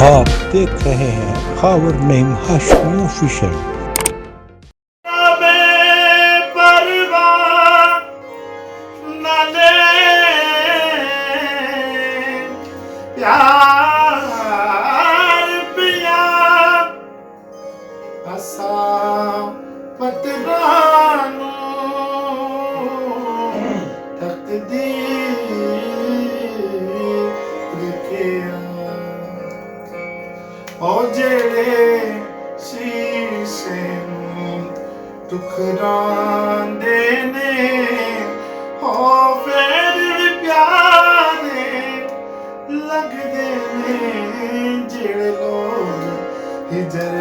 आप देख रहे हैं खबर नईम हाशमी ऑफिशियल। प्यार पिया असा पतरानू तकदीर लिखिया ओ जेड़े शीशे नूं टुकरांदे ने हो फिर भी प्यारे लगदे ने जेड़े लोग हिजर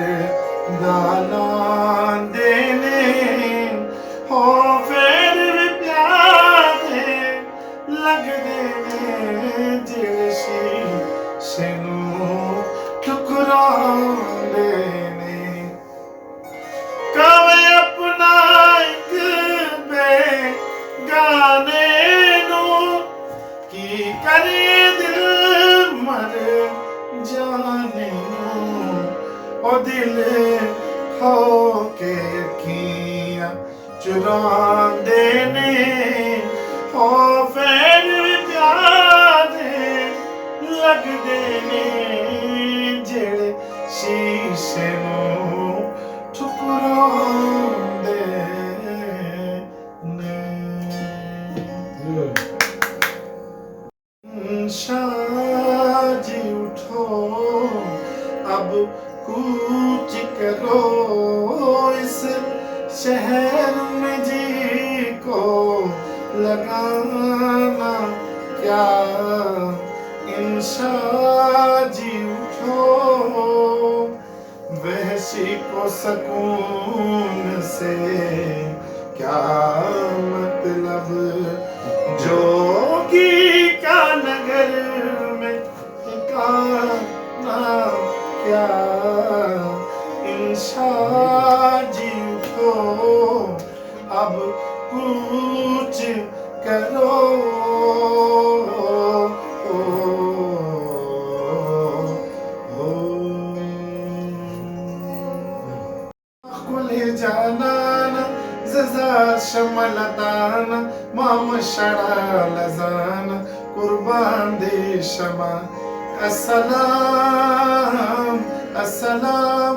गालांदे ने हो फिर भी प्यारे लगदे ने जेड़े शीशे नूं ठुकरांदे ने कवे अपना एक बेगाने नूं की करे दिल मर जाने ओ दिल खो के अखियां चुरांदे ने ओ फिर भी प्यारे लगदे ने जेड़े शीशे नूं ठुकरांदे ने। शाजी उठो अब कूच करो इस शहर में जी को लगाना क्या इंशाजी उठो वहशी को सकून से क्या मतलब जोगी का नगर में ठिकाना क्या इंशाजी उठो अब कुछ करो खुले जाना ज़ज़ार शमलताना माम शड़ा लजाना कुर्बान दे शमा अस्सलाम अस्सलाम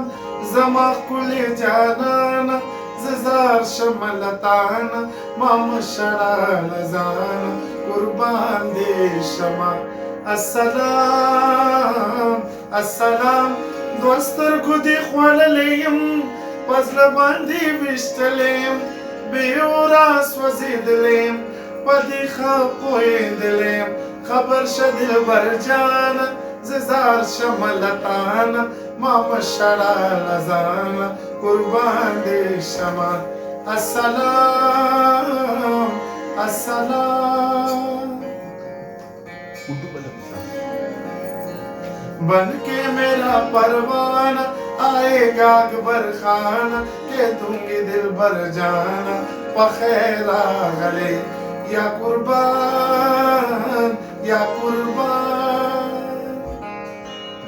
ज़मा कुले जाना ज़ज़ार शमलताना माम शड़ा लजाना कुर्बान दे शमा अस्सलाम अस्सलाम दोस्तर खुदी ख्वाललेयम पज़ल बांधी विश्तलेम बेओरा स्वजिदलेम पदी खपोइदलेम खबर शदिल बरजान ज़ज़ार शमलतान माम शड़ा लजान कुर्बान दे शमा अस्सलाम अस्सलाम बन के मेरा परवाना आएगा अकबर खाना के दूंगी दिल भर जाना पखेरा गले या कुर्बान या कुर्बान।